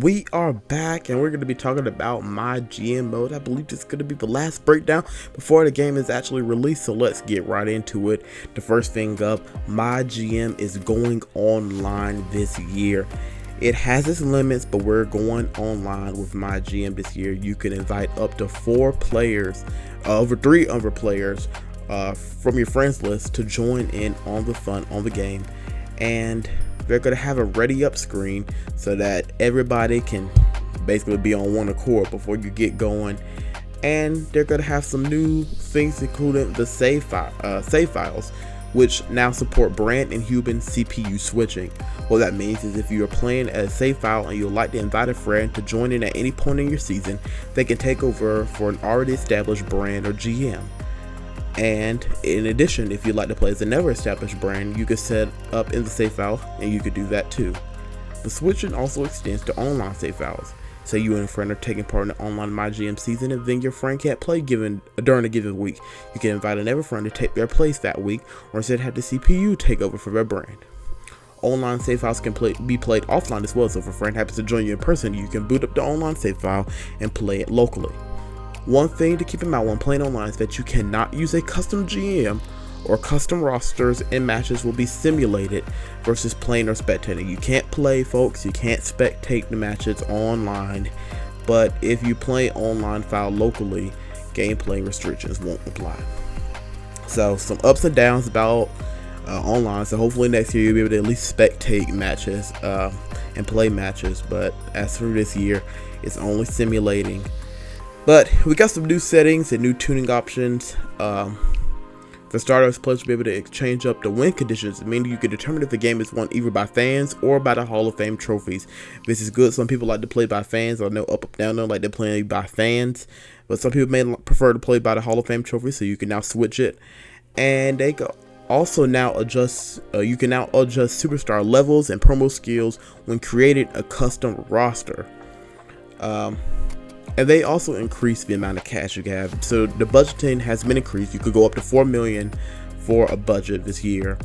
We are back and we're going to be talking about MyGM Mode. I believe this is going to be the last breakdown before the game is actually released, so let's get right into it. The first thing up, MyGM is going online this year. It has its limits, but we're going online with MyGM this year. You can invite up to 4 players, over 3 other players from your friends list to join in on the fun on the game. And they're going to have a ready up screen so that everybody can basically be on one accord before you get going. And they're going to have some new things, including the save files, which now support brand and human CPU switching. What that means is if you are playing a save file and you'd like to invite a friend to join in at any point in your season, they can take over for an already established brand or GM. And in addition, if you'd like to play as a never established brand, you could set up in the save file and you could do that too. The switching also extends to online save files. Say you and a friend are taking part in the online MyGM season and then your friend can't play during a given week. You can invite another friend to take their place that week, or instead have the CPU take over for their brand. Online save files can be played offline as well, so if a friend happens to join you in person, you can boot up the online save file and play it locally. One thing to keep in mind when playing online is that you cannot use a custom GM or custom rosters, and matches will be simulated versus playing or spectating. You can't play, folks, you can't spectate the matches online, but if you play online file locally, gameplay restrictions won't apply. So some ups and downs about online, so hopefully next year you'll be able to at least spectate matches and play matches, but as for this year, it's only simulating. But we got some new settings and new tuning options. For starters, players will be able to change up the win conditions, meaning you can determine if the game is won either by fans or by the Hall of Fame trophies. This is good. Some people like to play by fans, or no up, down, like they're playing by fans. But some people may prefer to play by the Hall of Fame trophy, so you can now switch it. And they can also now adjust. You can now adjust superstar levels and promo skills when creating a custom roster. And they also increase the amount of cash you can have. So the budgeting has been increased. You could go up to $4 million for a budget this year.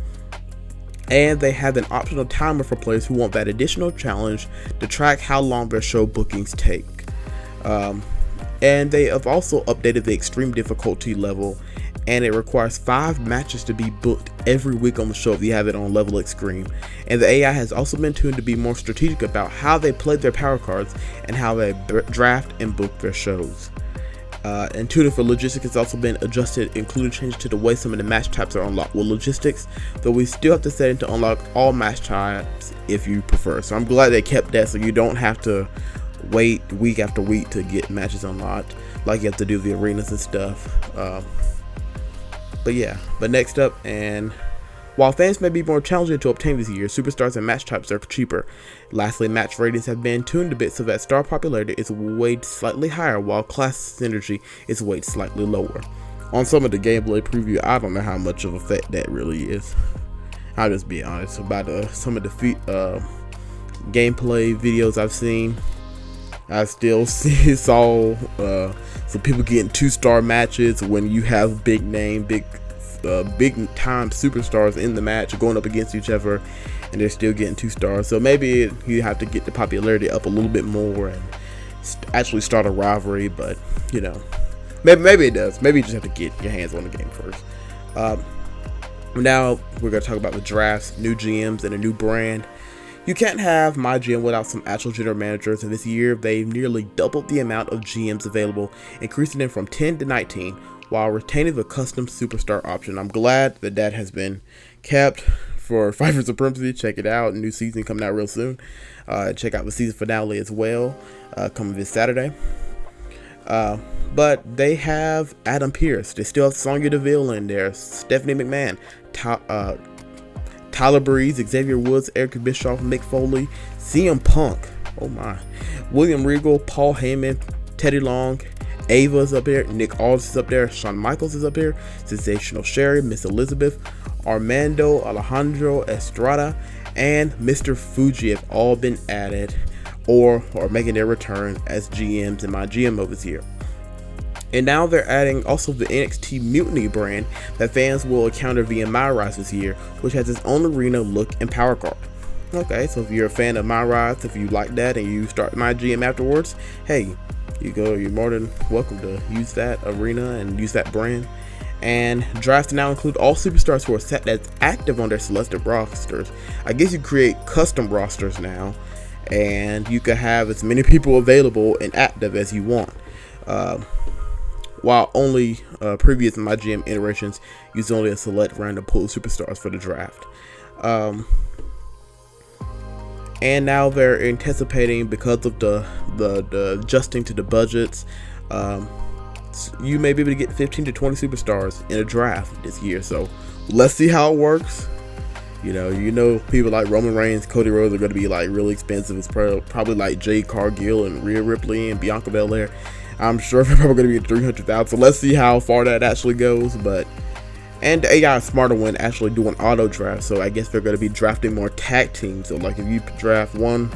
And they have an optional timer for players who want that additional challenge to track how long their show bookings take. And they have also updated the extreme difficulty level, and it requires 5 matches to be booked every week on the show if you have it on level extreme. And the AI has also been tuned to be more strategic about how they play their power cards and how they draft and book their shows. And tuning for logistics has also been adjusted, including changes to the way some of the match types are unlocked with logistics, though we still have to set it to unlock all match types if you prefer. So I'm glad they kept that, so you don't have to wait week after week to get matches unlocked like you have to do the arenas and stuff. But next up, and while fans may be more challenging to obtain this year, superstars and match types are cheaper. Lastly, match ratings have been tuned a bit so that star popularity is weighed slightly higher while class synergy is weighed slightly lower. On some of the gameplay preview, I don't know how much of an effect that really is. I'll just be honest about some of the gameplay videos I've seen. I still saw some people getting 2-star matches when you have big time superstars in the match going up against each other, and they're still getting 2 stars. So maybe you have to get the popularity up a little bit more and actually start a rivalry. But you know, maybe it does. Maybe you just have to get your hands on the game first. Now we're gonna talk about the drafts, new GMs, and a new brand. You can't have MyGM without some actual general managers, and this year they've nearly doubled the amount of GMs available, increasing them from 10 to 19, while retaining the custom superstar option. I'm glad that has been kept for Fight for Supremacy. Check it out. New season coming out real soon. Check out the season finale as well, coming this Saturday. But they have Adam Pearce. They still have Sonya Deville in there, Stephanie McMahon, Tyler Breeze, Xavier Woods, Eric Bischoff, Mick Foley, CM Punk, oh my, William Regal, Paul Heyman, Teddy Long, Ava is up here, Nick Aldis is up there, Shawn Michaels is up here, Sensational Sherry, Miss Elizabeth, Armando Alejandro Estrada, and Mr. Fuji have all been added or are making their return as GMs in MyGM Mode this year. And now they're adding also the NXT Mutiny brand that fans will encounter via MyRise this year, which has its own arena look and power card. Okay, so if you're a fan of My Rise, if you like that and you start MyGM afterwards, hey, you're more than welcome to use that arena and use that brand. And drafts now include all superstars who are set as active on their selected rosters. I guess you create custom rosters now, and you can have as many people available and active as you want. While only previous MyGM iterations used only a select random pool of superstars for the draft. And now they're anticipating, because of the adjusting to the budgets, you may be able to get 15 to 20 superstars in a draft this year. So let's see how it works. You know, people like Roman Reigns, Cody Rhodes are going to be like really expensive. It's probably like Jade Cargill and Rhea Ripley and Bianca Belair. I'm sure they're probably going to be at 300,000. So let's see how far that actually goes. And they got a smarter one actually doing auto draft. So I guess they're going to be drafting more tag teams. So like if you draft one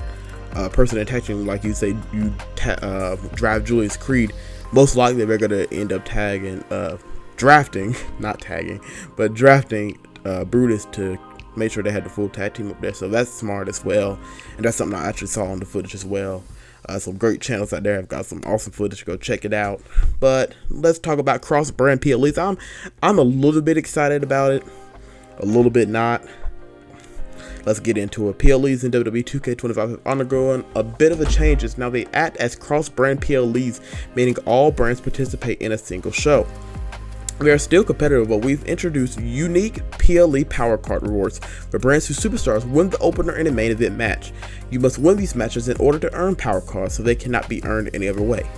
person in tag team, like you say you draft Julius Creed, most likely they're going to end up drafting Brutus to make sure they had the full tag team up there. So that's smart as well. And that's something I actually saw on the footage as well. Some great channels out there have got some awesome footage. Go check it out. But let's talk about cross-brand PLEs. I'm a little bit excited about it, a little bit not. Let's get into it. PLEs in WWE 2K25 have undergone a bit of a changes. Now they act as cross-brand PLEs, meaning all brands participate in a single show. They are still competitive, but we've introduced unique PLE power card rewards for brands whose superstars win the opener in a main event match. You must win these matches in order to earn power cards, so they cannot be earned any other way.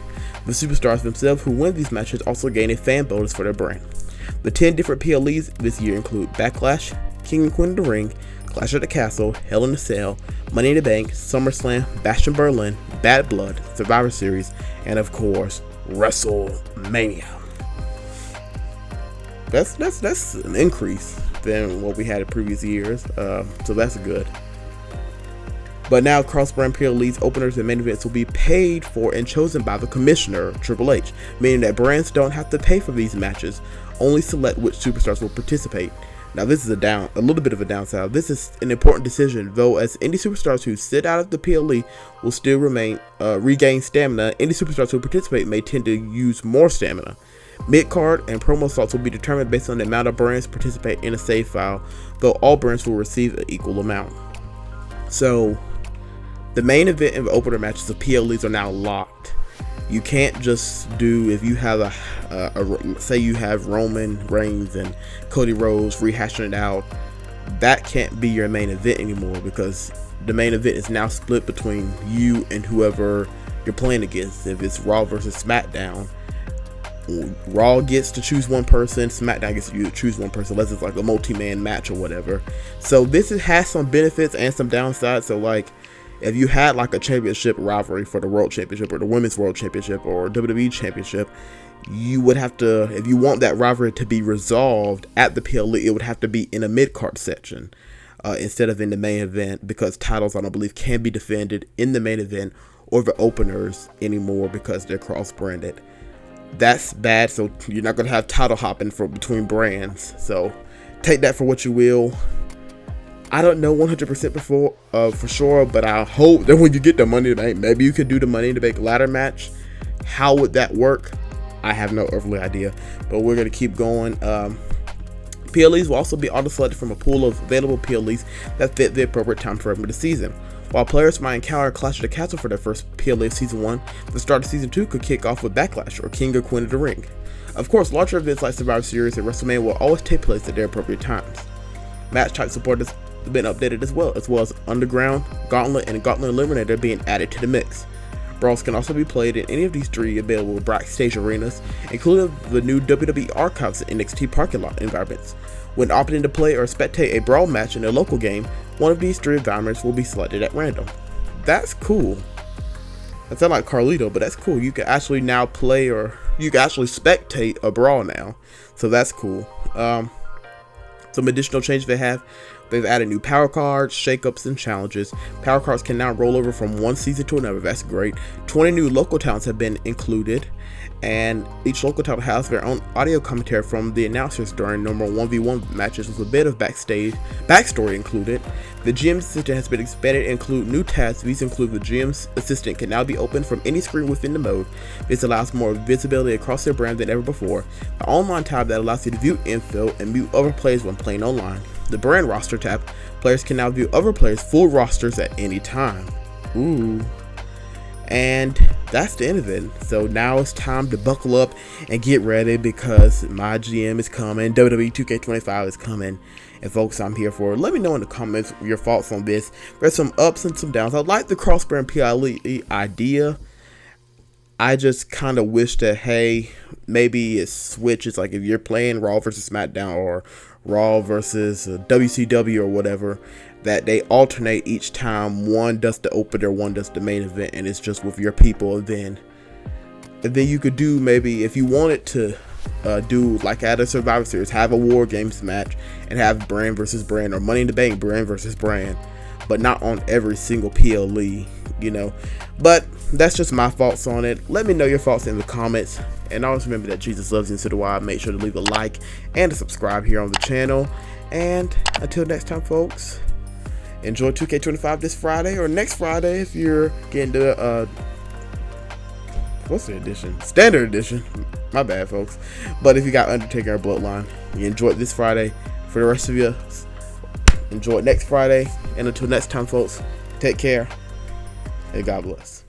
The superstars themselves who win these matches also gain a fan bonus for their brand. The 10 different PLEs this year include Backlash, King and Queen of the Ring, Clash at the Castle, Hell in a Cell, Money in the Bank, Summerslam, Bash in Berlin, Bad Blood, Survivor Series, and of course, WrestleMania. That's an increase than what we had in previous years, so that's good. But now cross-brand PLEs, openers, and main events will be paid for and chosen by the commissioner, Triple H, meaning that brands don't have to pay for these matches, only select which superstars will participate. Now this is a little bit of a downside. This is an important decision, though, as indie superstars who sit out of the PLE will still regain stamina. Indie superstars who participate may tend to use more stamina. Mid-card and promo slots will be determined based on the amount of brands participate in a save file, though all brands will receive an equal amount. So, the main event and opener matches of PLEs are now locked. You can't just do, if you have say you have Roman Reigns and Cody Rhodes rehashing it out, that can't be your main event anymore, because the main event is now split between you and whoever you're playing against. If it's Raw versus SmackDown, Raw gets to choose one person, SmackDown gets to choose one person, unless it's like a multi-man match or whatever. So this has some benefits and some downsides. So like, if you had like a championship rivalry for the World Championship or the Women's World Championship or WWE Championship, you would have to, if you want that rivalry to be resolved at the PLE, it would have to be in a mid-card section instead of in the main event, because titles, I don't believe, can be defended in the main event or the openers anymore because they're cross-branded. That's bad, so you're not going to have title hopping between brands. So take that for what you will. I don't know 100% for sure, but I hope that when you get the Money in the Bank, maybe you could do the Money in the Bank ladder match. How would that work? I have no earthly idea, but we're going to keep going. PLEs will also be auto-selected from a pool of available PLEs that fit the appropriate time frame of the season. While players might encounter Clash of the Castle for their first PLE of Season 1, the start of Season 2 could kick off with Backlash or King or Queen of the Ring. Of course, larger events like Survivor Series and WrestleMania will always take place at their appropriate times. Match type support has been updated as well as Underground, Gauntlet, and Gauntlet Eliminator being added to the mix. Brawls can also be played in any of these 3 available backstage arenas, including the new WWE Archives and NXT parking lot environments. When opting to play or spectate a brawl match in a local game, one of these 3 environments will be selected at random. That's cool. That sounds like Carlito, but that's cool. You can actually now play, or you can actually spectate a brawl now. So that's cool. Some additional changes they have They've added new power cards, shakeups, and challenges. Power cards can now roll over from one season to another. That's great. 20 new local talents have been included, and each local talent has their own audio commentary from the announcers during normal 1v1 matches with a bit of backstory included. The GM assistant has been expanded to include new tasks. These include the GM's assistant can now be opened from any screen within the mode. This allows more visibility across their brand than ever before. The online tab that allows you to view info and mute other players when playing online. The brand roster tab, players can now view other players' full rosters at any time. Ooh. And that's the end of it. So now it's time to buckle up and get ready, because MyGM is coming, WWE 2K25 is coming, and folks, I'm here for it. Let me know in the comments your thoughts on this. There's some ups and some downs. I like the cross-brand PLE idea. I just kind of wish that, hey, maybe it switches, like if you're playing Raw versus SmackDown or Raw versus WCW or whatever, that they alternate each time. One does the opener, one does the main event, and it's just with your people. And then you could do, maybe if you wanted to do like at a Survivor Series, have a War Games match and have brand versus brand, or Money in the Bank brand versus brand, but not on every single PLE, you know. But that's just my thoughts on it. Let me know your thoughts in the comments, and always remember that Jesus loves you, and so do I. Make sure to leave a like and to subscribe here on the channel. And until next time, folks, enjoy 2K25 this Friday, or next Friday if you're getting the what's the edition? Standard edition. My bad, folks. But if you got Undertaker or Bloodline, you enjoy it this Friday. For the rest of you, enjoy it next Friday. And until next time, folks, take care and God bless.